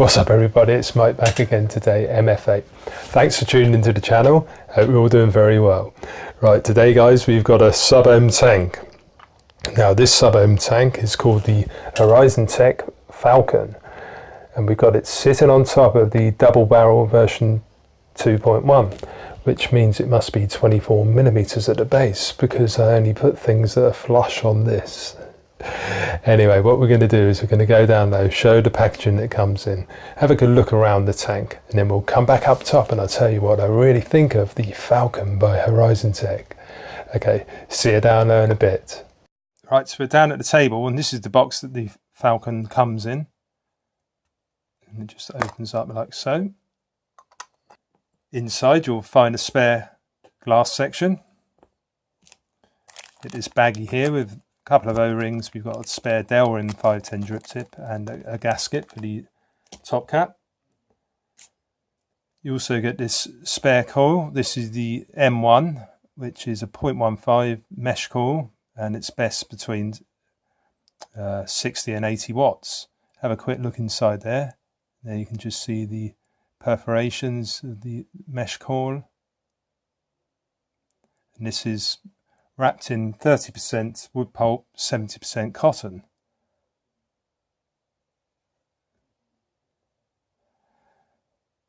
What's up everybody, it's Mike back again today, MF Vape. Thanks for tuning into the channel, hope you're all doing very well. Right, today guys we've got a Subohm tank. Now this Subohm tank is called the Horizontech Falcon, and we've got it sitting on top of the double barrel version 2.1, which means it must be 24mm at the base, because I only put things that are flush on this. Anyway, what we're going to do is we're going to go down low, show the packaging that comes in, have a good look around the tank, and then we'll come back up top and I'll tell you what I really think of the Falcon by Horizontech. Okay, see you down there in a bit. Right, so we're down at the table, and this is the box that the Falcon comes in. And it just opens up like so. Inside you'll find a spare glass section. It is baggy here with couple of O-rings. We've got a spare Delrin 510 drip tip and a gasket for the top cap. You also get this spare coil. This is the M1, which is a 0.15 mesh coil, and it's best between 60 and 80 watts. Have a quick look inside there. There you can just see the perforations of the mesh coil. And this is wrapped in 30% wood pulp, 70% cotton.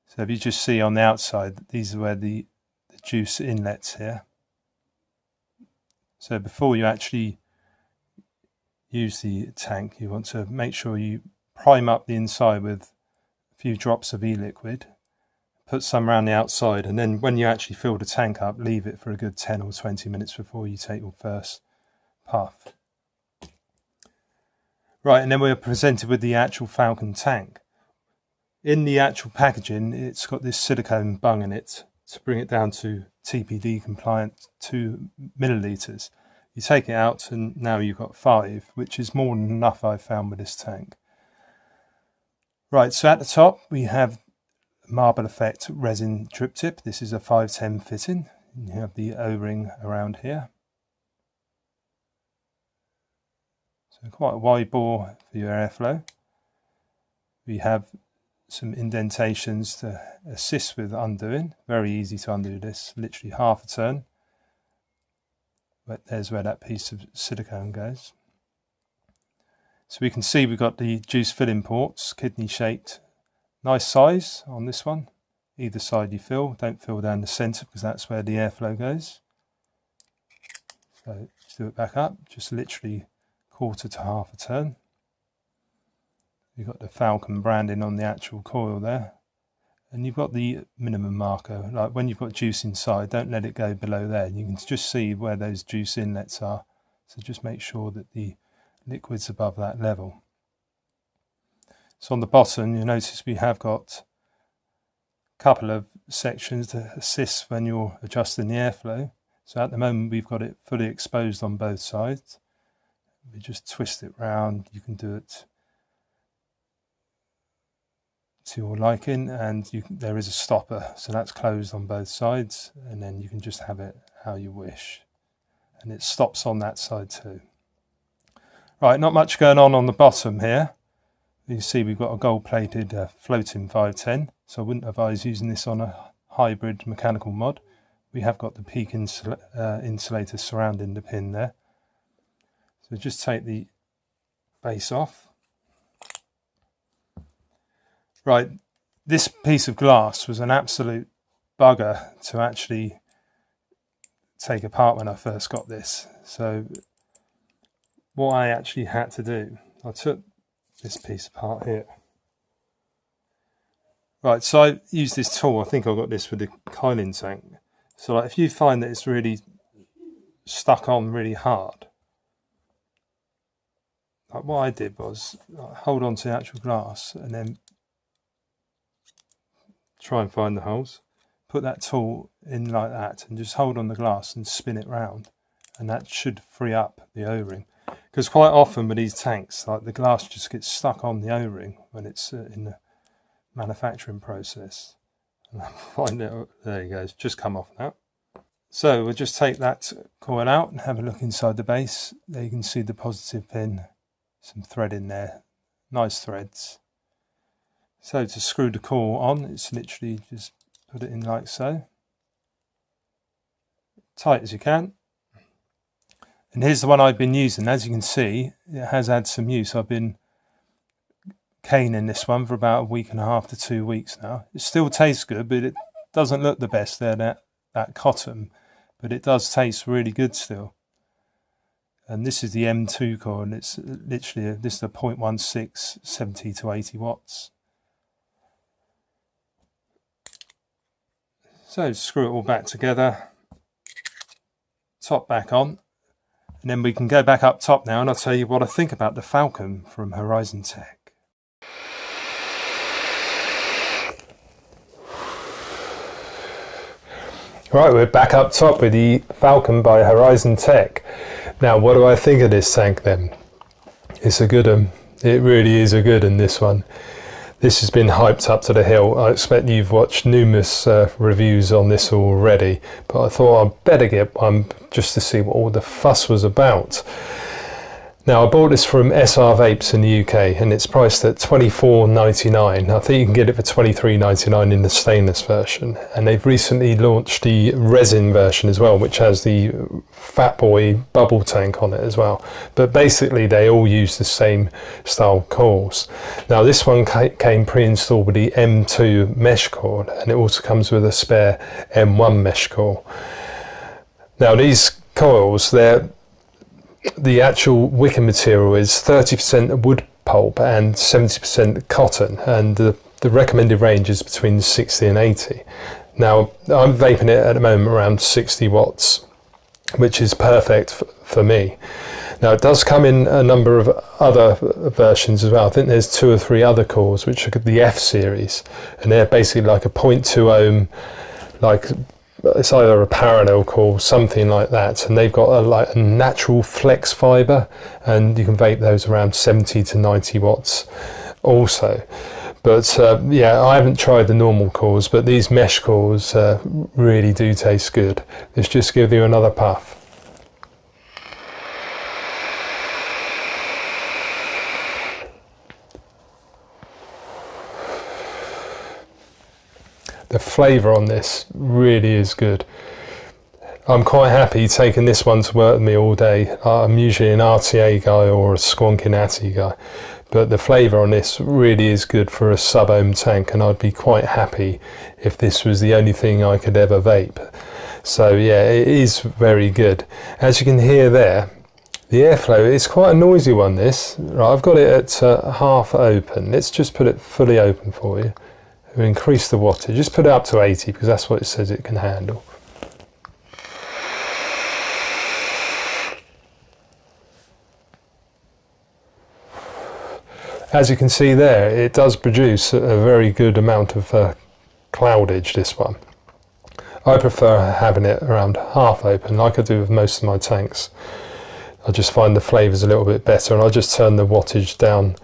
So if you just see on the outside, these are where the juice inlets here. So before you actually use the tank, you want to make sure you prime up the inside with a few drops of e-liquid. Put some around the outside, and then when you actually fill the tank up, leave it for a good 10 or 20 minutes before you take your first puff. Right, and then we're presented with the actual Falcon tank. In the actual packaging, it's got this silicone bung in it to bring it down to TPD compliant 2 millilitres. You take it out and now you've got 5, which is more than enough I've found with this tank. Right, so at the top we have marble effect resin drip tip. This is a 510 fitting. You have the O-ring around here. So quite a wide bore for your airflow. We have some indentations to assist with undoing. Very easy to undo this, literally half a turn. But there's where that piece of silicone goes. So we can see we've got the juice filling ports, kidney shaped. Nice size on this one. Either side you fill. Don't fill down the centre because that's where the airflow goes. So let's do it back up. Just literally quarter to half a turn. You've got the Falcon branding on the actual coil there. And you've got the minimum marker. Like when you've got juice inside, don't let it go below there. You can just see where those juice inlets are. So just make sure that the liquid's above that level. So on the bottom, you'll notice we have got a couple of sections to assist when you're adjusting the airflow. So at the moment, we've got it fully exposed on both sides. We just twist it round. You can do it to your liking, and there is a stopper. So that's closed on both sides, and then you can just have it how you wish. And it stops on that side too. Right, not much going on the bottom here. You see we've got a gold-plated floating 510, so I wouldn't advise using this on a hybrid mechanical mod. We have got the peak insulator surrounding the pin there. So just take the base off. Right, this piece of glass was an absolute bugger to actually take apart when I first got this. So what I actually had to do, I took this piece apart here. Right, so I use this tool. I think I got this with the coiling tank. So like if you find that it's really stuck on really hard, like what I did was hold on to the actual glass and then try and find the holes. Put that tool in like that and just hold on the glass and spin it round, and that should free up the O-ring. Because quite often with these tanks, like the glass just gets stuck on the O-ring when it's in the manufacturing process. And I find it, there you go, it's just come off now. So we'll just take that coil out and have a look inside the base. There you can see the positive pin, some thread in there, nice threads. So to screw the coil on, it's literally just put it in like so, tight as you can. And here's the one I've been using. As you can see, it has had some use. I've been caning this one for about a week and a half to 2 weeks now. It still tastes good, but it doesn't look the best there, that cotton, but it does taste really good still. And this is the M2 coil, and it's literally, this is a 0.16, 70 to 80 watts. So screw it all back together, top back on, and then we can go back up top now and I'll tell you what I think about the Falcon from Horizontech. Right, we're back up top with the Falcon by Horizontech. Now, what do I think of this tank then? It's a good one. It really is a good one, this one. This has been hyped up to the hill. I expect you've watched numerous reviews on this already, but I thought I'd better get one just to see what all the fuss was about. Now, I bought this from SR Vapes in the UK, and it's priced at $24.99. I think you can get it for $23.99 in the stainless version. And they've recently launched the resin version as well, which has the Fat Boy bubble tank on it as well. But basically, they all use the same style coils. Now, this one came pre-installed with the M2 mesh cord, and it also comes with a spare M1 mesh coil. Now, these coils, the actual wicker material is 30% wood pulp and 70% cotton, and the recommended range is between 60 and 80. Now, I'm vaping it at the moment around 60 watts, which is perfect for me. Now, it does come in a number of other versions as well. I think there's 2 or 3 other cores, which are the F series, and they're basically like a 0.2 ohm, like it's either a parallel coil, something like that, and they've got like a natural flex fiber, and you can vape those around 70 to 90 watts also. But yeah, I haven't tried the normal coils, but these mesh coils really do taste good. Let's just give you another puff. The flavour on this really is good. I'm quite happy taking this one to work with me all day. I'm usually an RTA guy or a squonking Atty guy, but the flavour on this really is good for a sub-ohm tank, and I'd be quite happy if this was the only thing I could ever vape. So yeah, it is very good. As you can hear there, the airflow is quite a noisy one, this. Right, I've got it at half open. Let's just put it fully open for you. We'll increase the wattage, just put it up to 80 because that's what it says it can handle. As you can see there, it does produce a very good amount of cloudage, this one. I prefer having it around half open like I do with most of my tanks. I just find the flavours a little bit better, and I just turn the wattage down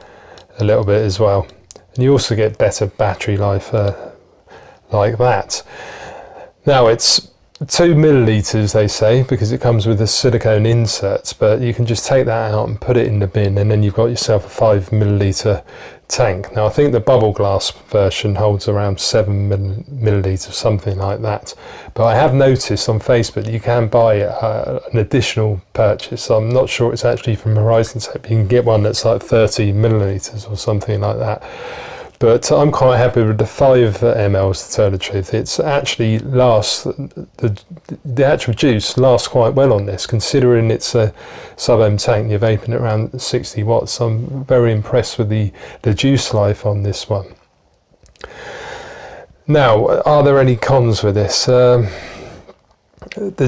a little bit as well. And you also get better battery life like that. Now, it's 2 millilitres, they say, because it comes with a silicone insert, but you can just take that out and put it in the bin, and then you've got yourself a 5 millilitre tank. Now, I think the bubble glass version holds around 7 millilitres, something like that. But I have noticed on Facebook you can buy an additional purchase. I'm not sure it's actually from Horizontech, but you can get one that's like 30 millilitres or something like that. But I'm quite happy with the 5 mLs, to tell the truth. It's actually the actual juice lasts quite well on this, considering it's a sub-ohm tank. You're vaping at around 60 watts. I'm very impressed with the juice life on this one. Now, are there any cons with this? The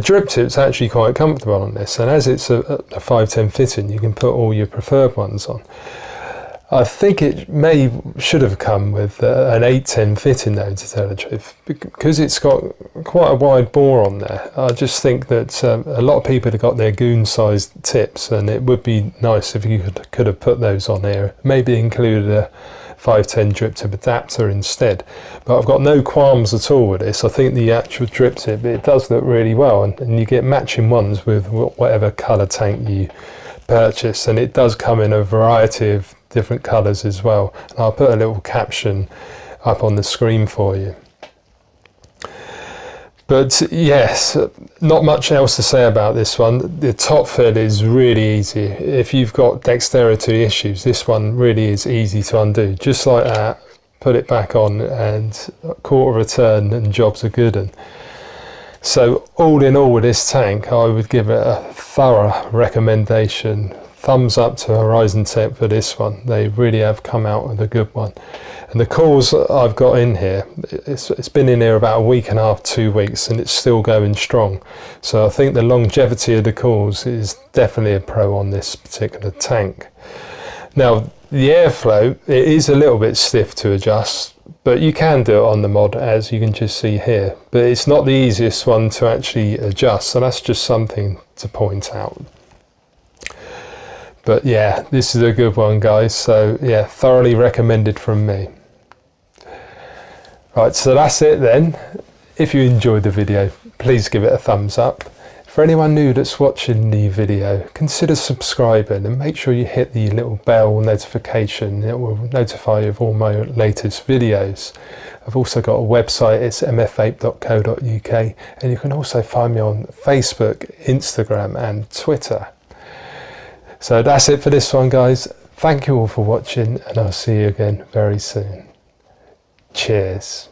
drip tip's actually quite comfortable on this, and as it's a 510 fitting, you can put all your preferred ones on. I think it should have come with an 810 fitting though, to tell the truth, because it's got quite a wide bore on there. I just think that a lot of people have got their goon-sized tips, and it would be nice if you could have put those on here. Maybe included a 510 drip tip adapter instead. But I've got no qualms at all with this. I think the actual drip tip, it does look really well, and you get matching ones with whatever colour tank you purchase, and it does come in a variety of different colours as well. And I'll put a little caption up on the screen for you. But yes, not much else to say about this one. The top fill is really easy. If you've got dexterity issues, this one really is easy to undo. Just like that, put it back on, and a quarter of a turn and jobs are good. And so all in all with this tank, I would give it a thorough recommendation. Thumbs up to Horizontech for this one. They really have come out with a good one. And the coils I've got in here, it's been in here about a week and a half, 2 weeks, and it's still going strong. So I think the longevity of the coils is definitely a pro on this particular tank. Now the airflow, it is a little bit stiff to adjust, but you can do it on the mod, as you can just see here. But it's not the easiest one to actually adjust, so that's just something to point out. But yeah, this is a good one, guys. So yeah, thoroughly recommended from me. Right, so that's it then. If you enjoyed the video, please give it a thumbs up. For anyone new that's watching the video, consider subscribing and make sure you hit the little bell notification. It will notify you of all my latest videos. I've also got a website, it's mfvape.co.uk, and you can also find me on Facebook, Instagram and Twitter. So that's it for this one, guys. Thank you all for watching, and I'll see you again very soon. Cheers.